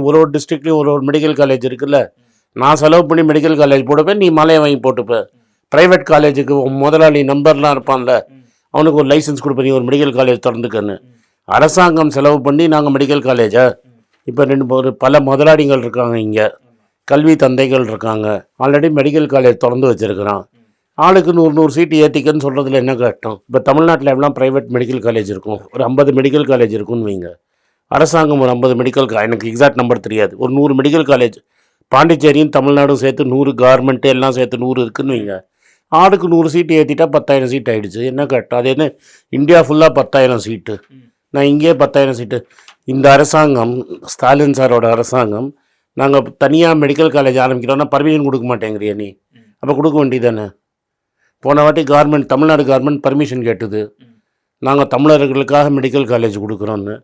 ஒரு டிஸ்ட்ரிக்ட்லயும் ஒரு மெடிக்கல் காலேஜ் இருக்குல்ல. நான் செலவு பண்ணி மெடிக்கல் காலேஜ் போடுவேன், நீ மலையை வாங்கி போட்டுப்ப. பிரைவேட் காலேஜுக்கு முதலாளி நம்பர்லாம் இருப்பான்ல, அவனுக்கு ஒரு லைசன்ஸ் கொடுப்ப, நீ ஒரு மெடிக்கல் காலேஜ் திறந்துக்கன்னு. அரசாங்கம் செலவு பண்ணி நாங்கள் மெடிக்கல் காலேஜா? இப்போ பல முதலாளிகள் இருக்காங்க இங்கே, கல்வி தந்தைகள் இருக்காங்க. ஆல்ரெடி மெடிக்கல் காலேஜ் திறந்து வச்சுருக்கிறான். ஆளுக்கு 100 சீட்டு ஏற்றிக்கன்னு சொல்கிறதுல என்ன கஷ்டம்? இப்போ தமிழ்நாட்டில் எவ்வளோ ப்ரைவேட் மெடிக்கல் காலேஜ் இருக்கும்? ஒரு 50 மெடிக்கல் காலேஜ் இருக்குன்னு வைங்க. அரசாங்கம் ஒரு 50 மெடிக்கல் எனக்கு எக்ஸாக்ட் நம்பர் தெரியாது, ஒரு 100 மெடிக்கல் காலேஜ். பாண்டிச்சேரியும் தமிழ்நாடும் சேர்த்து 100, கவர்மெண்ட்டு எல்லாம் சேர்த்து 100 இருக்குன்னு வைங்க. ஆளுக்கு 100 சீட்டு ஏற்றிட்டா 10,000 சீட் ஆகிடுச்சு. என்ன கஷ்டம்? அது என்ன இந்தியா ஃபுல்லாக 10,000 சீட்டு? நான் இங்கேயே 10,000 சீட்டு. இந்த அரசாங்கம், ஸ்டாலின் சாரோட அரசாங்கம், நாங்கள் தனியாக மெடிக்கல் காலேஜ் ஆரம்பிக்கிறோன்னா பர்மிஷன் கொடுக்க மாட்டேங்கிறியா நீ? அப்போ கொடுக்க வேண்டியதானே? போன வாட்டி தமிழ்நாடு கவர்மெண்ட் பர்மிஷன் கேட்டுது, நாங்கள் தமிழர்களுக்காக மெடிக்கல் காலேஜ் கொடுக்குறோன்னு.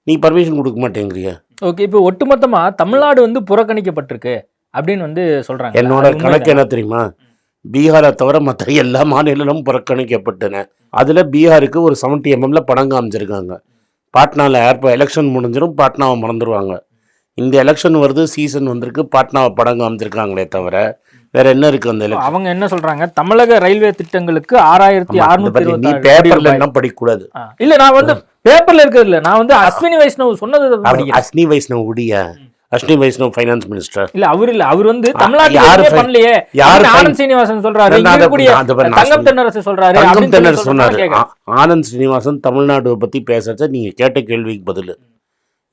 நீ பர்மிஷன் கொடுக்க மாட்டேங்கிறியா? ஓகே, இப்போ ஒட்டுமொத்தமாக தமிழ்நாடு புறக்கணிக்கப்பட்டிருக்கு அப்படின்னு சொல்கிறாங்க. என்னோட கணக்கு என்ன தெரியுமா? பீகாரை தவிர மற்ற எல்லா மாநிலங்களும் புறக்கணிக்கப்பட்டன. அதில் பீகாருக்கு ஒரு 70 mm படம் காமிச்சிருக்காங்க. பாட்னாவில் எலெக்ஷன் முடிஞ்சிடும், பாட்னாவை மறந்துடுவாங்க. இந்த எலெக்ஷன் வருது, சீசன் வந்திருக்கு, பாட்னாவை படம் காமிச்சிருக்காங்களே தவிர வேற என்ன இருக்கு அந்த எலெக்ஷன்? அவங்க என்ன சொல்றாங்க? தமிழக ரயில்வே திட்டங்களுக்கு 6,627. நீ பேப்பர்ல என்ன படிக்கக்கூடாது. இல்ல, நான் பேப்பர்ல இருக்கிறது இல்ல, நான் அஸ்வினி வைஷ்ணவ் சொன்னது. அஸ்வினி வைஷ்ணவ் உடியா? அஸ்வினி வைஷ்ணவ் ஃபைனான்ஸ் மினிஸ்டர் இல்ல. அவர் தமிழ்நாட்டுல பண்ணலையே. ஆனந்த் சீனிவாசன் சொல்றாரு, தங்கம் தென்னரசு சொல்றாரு. தங்கம் தென்னரசு சொன்னாரு. ஆனந்த் சீனிவாசன் தமிழ்நாடு பத்தி பேசுறத நீங்க கேட்ட கேள்விக்கு பதில்.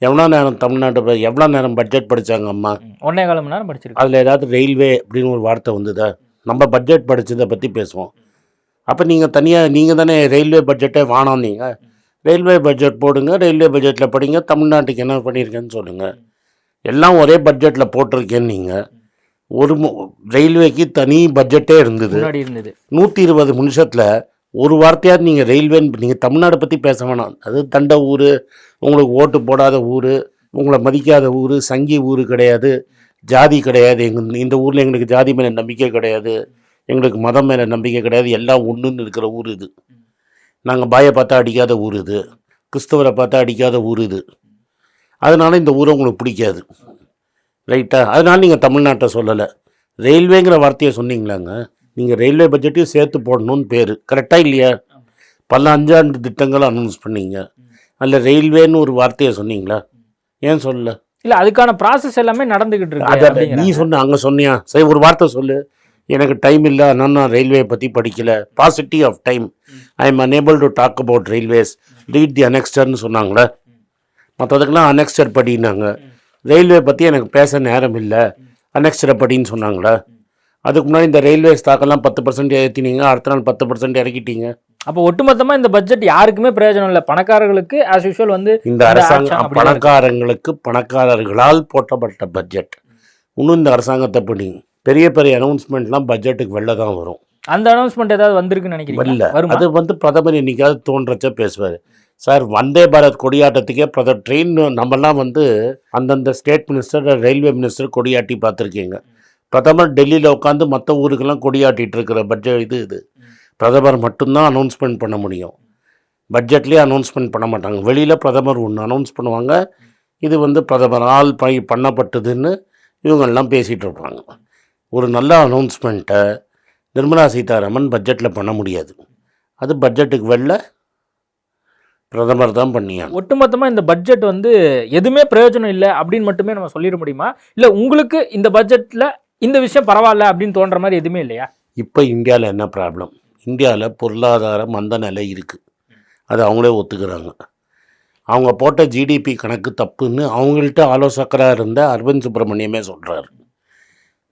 எவ்வளோ நேரம் தமிழ்நாட்டு எவ்வளோ நேரம் பட்ஜெட் படிச்சாங்க அம்மா? 1.25 மணி நேரம் படிச்சிருக்கு. அதில் ஏதாவது ரயில்வே அப்படின்னு ஒரு வார்த்தை வந்ததா? நம்ம பட்ஜெட் படிச்சதை பற்றி பேசுவோம். அப்போ நீங்கள் தானே ரயில்வே பட்ஜெட்டே வேணாம். நீங்கள் ரயில்வே பட்ஜெட் போடுங்க, ரயில்வே பட்ஜெட்டில் படிங்க, தமிழ்நாட்டுக்கு என்ன பண்ணியிருக்கேன்னு சொல்லுங்கள். எல்லாம் ஒரே பட்ஜெட்டில் போட்டிருக்கேன்னு நீங்கள். ஒரு ரயில்வேக்கு தனி பட்ஜெட்டே இருந்தது. 120 நிமிஷத்தில் ஒரு வார்த்தையாவது நீங்கள் நீங்கள் தமிழ்நாடை பற்றி பேச வேணாம். அது தண்ட ஊர், உங்களுக்கு ஓட்டு போடாத ஊர், உங்களை மதிக்காத ஊர், சங்கி ஊர் கிடையாது, ஜாதி கிடையாது. இந்த ஊரில் எங்களுக்கு ஜாதி மேலே நம்பிக்கை கிடையாது, எங்களுக்கு மதம் மேலே நம்பிக்கை கிடையாது, எல்லாம் ஒன்றுன்னு இருக்கிற ஊர் இது. நாங்கள் பாயை பார்த்தா அடிக்காத ஊர் இது, கிறிஸ்தவரை பார்த்தா அடிக்காத ஊர் இது. அதனால இந்த ஊரை உங்களுக்கு பிடிக்காது, ரைட்டா? அதனால நீங்கள் தமிழ்நாட்டை சொல்லலை. ரயில்வேங்கிற வார்த்தையை சொன்னீங்களாங்க. நீங்கள் ரயில்வே பட்ஜெட்டையும் சேர்த்து போடணும்னு பேர், கரெக்டாக இல்லையா? பல 5 ஆண்டு திட்டங்களை அனௌன்ஸ் பண்ணீங்க. அதில் ரயில்வேன்னு ஒரு வார்த்தையை சொன்னீங்களா? ஏன் சொல்லல? இல்ல அதுக்கான ப்ராசஸ் எல்லாமே நடந்துகிட்டு இருக்கு அதை நீ அப்படிங்கிறாங்க. சொன்ன அங்கே சொன்னியா? சரி, ஒரு வார்த்தை சொல்லு. எனக்கு டைம் இல்லை, நான் ரயில்வே பற்றி படிக்கல. Paucity of time, I am unable to talk about railways, read the அனெக்ஸ்டர்னு சொன்னாங்களே. மற்றதுக்கெல்லாம் அனெக்ஸ்டர் படினாங்க. ரயில்வே பற்றி எனக்கு பேச நேரம் இல்லை, அனெக்ஸ்டரை படின்னு சொன்னாங்களே. அதுக்கு முன்னாடி இந்த ரயில்வே ஸ்டாக்கெல்லாம் 10% ஏற்றினீங்க, அடுத்த நாள் 10% இறக்கிட்டீங்க. அப்போ ஒட்டுமொத்தமா இந்த பட்ஜெட் யாருக்குமே பிரயோஜனம் இல்லை. பணக்காரர்களுக்கு ஆஸ் யூஷுவல் வந்து இந்த அரசாங்கம் பணக்காரங்களுக்கு பணக்காரர்களால் போட்டப்பட்ட பட்ஜெட். இன்னும் இந்த அரசாங்கத்தை படி பெரிய பெரிய அனௌன்ஸ்மெண்ட்லாம் பட்ஜெட்டுக்கு வெளில தான் வரும். அந்த அனௌன்ஸ்மெண்ட் ஏதாவது வந்திருக்குன்னு நினைக்கிறீங்க? இல்லை, வருமா? அது பிரதமர் என்னைக்காவது தோன்றச்ச பேசுவார். சார், வந்தே பாரத் கொடியாட்டத்துக்கே ட்ரெயின் நம்மலாம் அந்தந்த ஸ்டேட் மினிஸ்டர், ரயில்வே மினிஸ்டர் கொடியாட்டி பார்த்துருக்கீங்க. பிரதமர் டெல்லியில் உட்காந்து மற்ற ஊருக்கெல்லாம் கொடியாட்டிகிட்டு இருக்கிற பட்ஜெட் இது பிரதமர் மட்டும்தான் அனௌன்ஸ்மெண்ட் பண்ண முடியும். பட்ஜெட்லேயே அனௌன்ஸ்மெண்ட் பண்ண மாட்டாங்க. வெளியில் பிரதமர் ஒன்று அனௌன்ஸ் பண்ணுவாங்க, இது பிரதமரால் பண்ணப்பட்டதுன்னு இவங்கெல்லாம் பேசிகிட்டு இருப்பாங்க. ஒரு நல்ல அனௌன்ஸ்மெண்ட்டை நிர்மலா சீதாராமன் பட்ஜெட்டில் பண்ண முடியாது. அது பட்ஜெட்டுக்கு வெளில பிரதமர் தான் பண்ணியாங்க. ஒட்டுமொத்தமா இந்த பட்ஜெட் எதுவுமே பிரயோஜனம் இல்லை அப்படின்னு மட்டுமே நம்ம சொல்லிட முடியுமா? இல்லை உங்களுக்கு இந்த பட்ஜெட்டில் இந்த விஷயம் பரவாயில்ல அப்படின்னு தோன்ற மாதிரி எதுவுமே இல்லையா? இப்போ இந்தியாவில் என்ன ப்ராப்ளம்? இந்தியாவில் பொருளாதார மந்த நிலை இருக்குது. அது அவங்களே ஒத்துக்கிறாங்க. அவங்க போட்ட ஜிடிபி கணக்கு தப்புன்னு அவங்கள்ட்ட ஆலோசகராக இருந்த அரவிந்த் சுப்பிரமணியமே சொல்கிறாரு.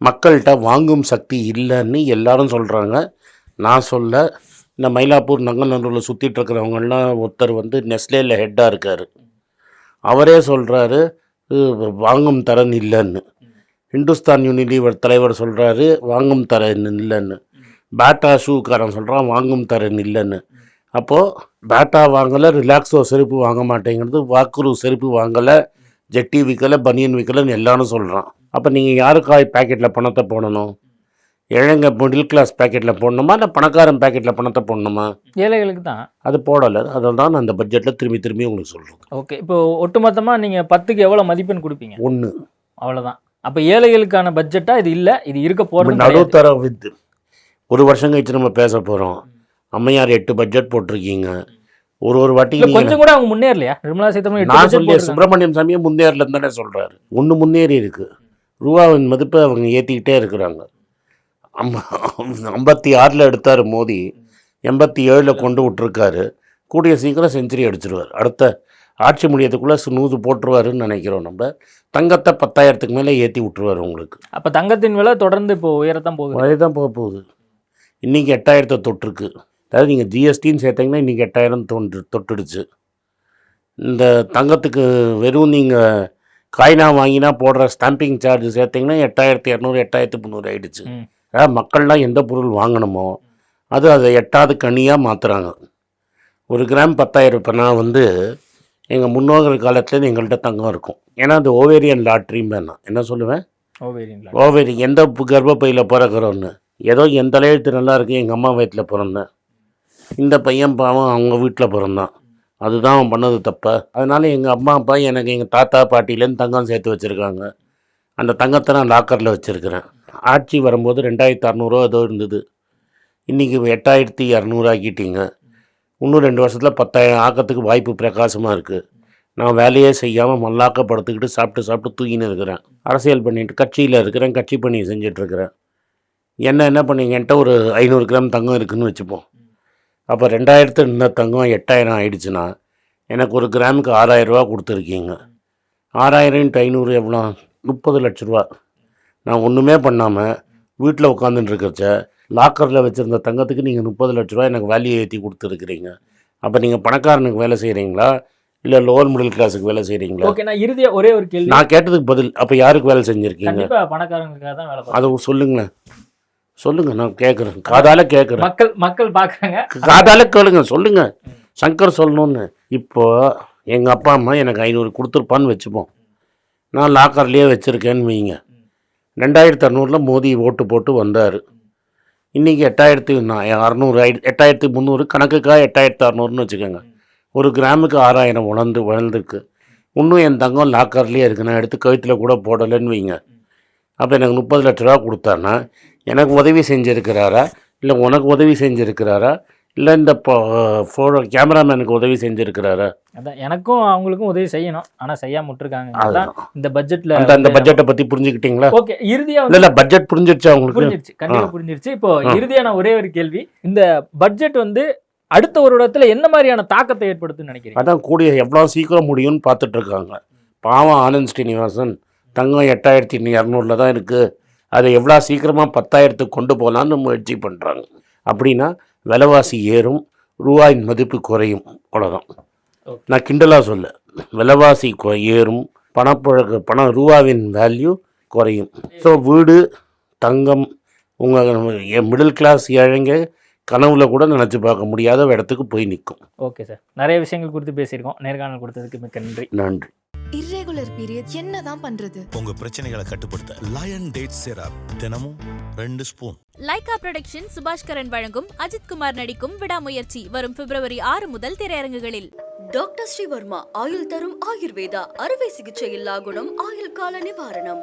மக்கள்கிட்ட வாங்கும் சக்தி இல்லைன்னு எல்லாரும் சொல்கிறாங்க. நான் சொல்ல, இந்த மயிலாப்பூர் நங்கநல்லூரில் சுற்றிட்டு இருக்கிறவங்கலாம் ஒருத்தர் நெஸ்லேயில் ஹெட்டாக இருக்கார். அவரே சொல்கிறாரு வாங்கும் தரன் இல்லைன்னு. ஹிந்துஸ்தான் யூனிலீவர் தலைவர் சொல்கிறாரு வாங்கும் தரன் இல்லைன்னு. பேட்டா ஷூக்காரன் சொல்கிறான் வாங்கும் தரன் இல்லைன்னு. அப்போது பேட்டா வாங்கலை, ரிலாக்ஸோ செருப்பு வாங்க மாட்டேங்கிறது, வாக்குரு செருப்பு வாங்கலை, ஜெட்டி விற்கலை, பனியன் விற்கலைன்னு எல்லாரும் சொல்கிறான். அப்போ நீங்கள் யாருக்காய் பேக்கெட்டில் பணத்தை போடணும்? ஏழைங்க மிடில் கிளாஸ் பேக்கெட்டில் போடணுமா, இல்லை பணக்காரன் பேக்கெட்டில் பணத்தை போடணுமா? ஏழைகளுக்கு தான். அது போடலை. அதை தான் நான் அந்த பட்ஜெட்டில் திரும்பி உங்களுக்கு சொல்கிறேன். ஓகே, இப்போ ஒட்டுமொத்தமாக நீங்கள் 10க்கு எவ்வளோ மதிப்பெண் கொடுப்பீங்க? 1. அவ்வளோதான். அப்போ ஏழைகளுக்கான பட்ஜெட்டாக இது இல்லை, இது இருக்க போகிறது நடுத்தர வித்து. ஒரு வருஷம் கழிச்சு நம்ம பேச போகிறோம். அம்மையார் 8 பட்ஜெட் போட்டிருக்கீங்க. ஒரு வாட்டி கொஞ்சம் கூட அவங்க முன்னேறலையா? நிர்மலா சீதாராமன் நான் சொல்லி சுப்பிரமணியம் சாமியை முன்னேறலன்னு தானே சொல்கிறாரு. ஒன்று முன்னேறி இருக்கு. ரூபாவின் மதிப்பை அவங்க ஏற்றிக்கிட்டே இருக்கிறாங்க. 56 எடுத்தார் மோடி, 87 கொண்டு விட்டுருக்காரு. கூடிய சீக்கிரம் செஞ்சுரி அடிச்சிருவார். அடுத்த ஆட்சி முடியறதுக்குள்ளே 100 போட்டுருவாருன்னு நினைக்கிறோம். நம்ம தங்கத்தை 10,000க்கு மேலே ஏற்றி விட்டுருவார் உங்களுக்கு. அப்போ தங்கத்தின் விலை தொடர்ந்து இப்போ உயரத்தான் போகுது. அதுதான் போகுது. இன்றைக்கி 8,000 தொட்டிருக்கு. அதாவது நீங்கள் ஜிஎஸ்டின்னு சேர்த்திங்கன்னா இன்றைக்கி 8,000 தொட்டுடுச்சு. இந்த தங்கத்துக்கு வெறும் நீங்கள் காயினா வாங்கினா போடுற ஸ்டாம்பிங் சார்ஜ் சேர்த்திங்கன்னா 8,200 8,300 ஆகிடுச்சு. அதாவது மக்கள்லாம் எந்த பொருள் வாங்கணுமோ அதை எட்டாவது கனியாக மாற்றுறாங்க. 1 கிராம் 10,000. இப்போ நான் எங்கள் முன்னோர்கள் காலத்துலேருந்து எங்கள்கிட்ட தங்கம் இருக்கும். ஏன்னா அது ஓவேரியன் லாட்ரின்னு நான் என்ன சொல்லுவேன், ஓவேரி எந்த கர்ப்பப்பையில் பிறக்கிறோன்னு. ஏதோ என் தலையெழுத்து நல்லா இருக்கு, எங்கள் அம்மா வயிற்றில் பிறந்தேன். இந்த பையன் பாவம் அவங்க வீட்டில் பிறந்தான். அதுதான் அவன் பண்ணது தப்பா. அதனால் எங்கள் அம்மா அப்பா எனக்கு எங்கள் தாத்தா பாட்டிலேருந்து தங்கம் சேர்த்து வச்சுருக்காங்க. அந்த தங்கத்தை நான் லாக்கரில் வச்சுருக்கிறேன். ஆட்சி வரும்போது 2,600 ஏதோ இருந்தது. இன்றைக்கி 8,200 ஆக்கிட்டீங்க. இன்னும் 2 வருஷத்தில் 10,000 ஆக்கிறதுக்கு வாய்ப்பு பிரகாசமாக இருக்குது. நான் வேலையே செய்யாமல் மல்லாக்கப்படுத்துக்கிட்டு சாப்பிட்டு தூங்கின்னு இருக்கிறேன். அரசியல் பண்ணிட்டு கட்சியில் இருக்கிறேன், கட்சி பணி செஞ்சிட்ருக்கிறேன். என்ன பண்ணீங்க? என்கிட்ட ஒரு 500 கிராம் தங்கம் இருக்குதுன்னு வச்சுப்போம். அப்போ 2,000 இருந்த தங்கம் 8,000 ஆகிடுச்சுன்னா எனக்கு 1 கிராமுக்கு 6,000 ரூபா கொடுத்துருக்கீங்க. 6,000 × 500 எவ்வளோ? 30 லட்ச ரூபா. நான் ஒன்றுமே பண்ணாமல் வீட்டில் உட்காந்துட்டு இருக்கிறச்ச லாக்கரில் வச்சுருந்த தங்கத்துக்கு நீங்கள் 30 லட்ச ரூபா எனக்கு வேல்யூ ஏற்றி கொடுத்துருக்குறீங்க. அப்போ நீங்கள் பணக்காரனுக்கு வேலை செய்கிறீங்களா இல்லை லோவர் மிடில் கிளாஸுக்கு வேலை செய்கிறீங்களா? ஓகே, நான் இறுதியாக ஒரே ஒரு கேள்வி. நான் கேட்டதுக்கு பதில். அப்போ யாருக்கு வேலை செஞ்சுருக்கீங்க? பணக்காரங்களுக்காக தான் வேலை. அதை சொல்லுங்களேன், நான் கேட்குறேன், காதால் கேட்குறேன். மக்கள் பார்க்குறாங்க, காதால் கேளுங்க, சொல்லுங்கள். சங்கர் சொல்லணுன்னு. இப்போது எங்கள் அப்பா அம்மா எனக்கு 500 கொடுத்துருப்பான்னு வச்சுப்போம். நான் லாக்கர்லேயே வச்சுருக்கேன்னு வைங்க. 2,600 மோடி ஓட்டு போட்டு வந்தார். இன்றைக்கி 8,600 8,300 கணக்குக்காக 8,600ன்னு வச்சுக்கோங்க. 1 கிராமுக்கு 6,000 வளர்ந்துருக்கு. இன்னும் என் தங்கம் லாக்கர்லேயே இருக்குது, நான் எடுத்து கழுத்தில் கூட போடலைன்னு வைங்க. அப்போ எனக்கு 30 லட்ச ரூபா கொடுத்தான்னா எனக்கு உதவி செஞ்சுருக்கிறாரா இல்லை உனக்கு உதவி செஞ்சுருக்கிறாரா இல்லை இந்த கேமராமேனுக்கு உதவி செஞ்சுருக்கிறாரா? அதான் எனக்கும் அவங்களுக்கும் உதவி செய்யணும், ஆனா செய்யாம விட்டுருக்காங்க. அதான் இந்த பட்ஜெட்ல அந்த பட்ஜெட்டை பத்தி புரிஞ்சுக்கிட்டீங்களா? ஓகே, இறுதியா இல்ல பட்ஜெட் புரிஞ்சிருச்சா உங்களுக்கு? புரிஞ்சிருச்சு, கண்டிப்பா புரிஞ்சிருச்சு. இப்போ இறுதியா நான் ஒரே ஒரு கேள்வி, இந்த பட்ஜெட் வந்து அடுத்த ஒரு இடத்துல என்ன மாதிரியான தாக்கத்தை ஏற்படுத்துன்னு நினைக்கிறீங்க? அதான் கூடிய எவ்வளோ சீக்கிரம் முடியும்னு பார்த்துட்டு இருக்காங்க. பாவம் ஆனந்த் ஸ்ரீனிவாசன் தங்கம் 8200 தான் இருக்குது, அதை எவ்வளோ சீக்கிரமாக 10,000க்கு கொண்டு போகலான்னு முயற்சி பண்ணுறாங்க. அப்படின்னா விலைவாசி ஏறும், ரூபாயின் மதிப்பு குறையும், அவ்வளோதான். நான் கிண்டலாக சொல்ல, விலைவாசி ஏறும், பணம் ரூபாவின் வேல்யூ குறையும். ஸோ வீடு, தங்கம், உங்கள் மிடில் கிளாஸ் ஏழைங்க கனவுல கூட நினச்சி பார்க்க முடியாத இடத்துக்கு போய் நிற்கும். ஓகே சார், நிறைய விஷயங்கள் குறித்து பேசியிருக்கோம். நேர்காணல் கொடுத்ததுக்கு மிக்க நன்றி. நன்றி. இர்ரெகுலர் பீரியட் என்னதான் பண்றது? உங்க பிரச்சனைகளை கட்டுப்படுத்த லயன் டேட் சிரப் தினமும் 2 ஸ்பூன். லைகா புரொடக்ஷன் சுபாஷ்கரன் வழங்கும் அஜித்குமார் நடிக்கும் விடாமுயற்சி வரும் பிப்ரவரி 6 முதல் திரையரங்குகளில். டாக்டர் ஸ்ரீவர்மா ஆயுள் தரும் ஆயுர்வேதா, அறுவை சிகிச்சை இல்லா குணம், ஆயுள் கால நிவாரணம்.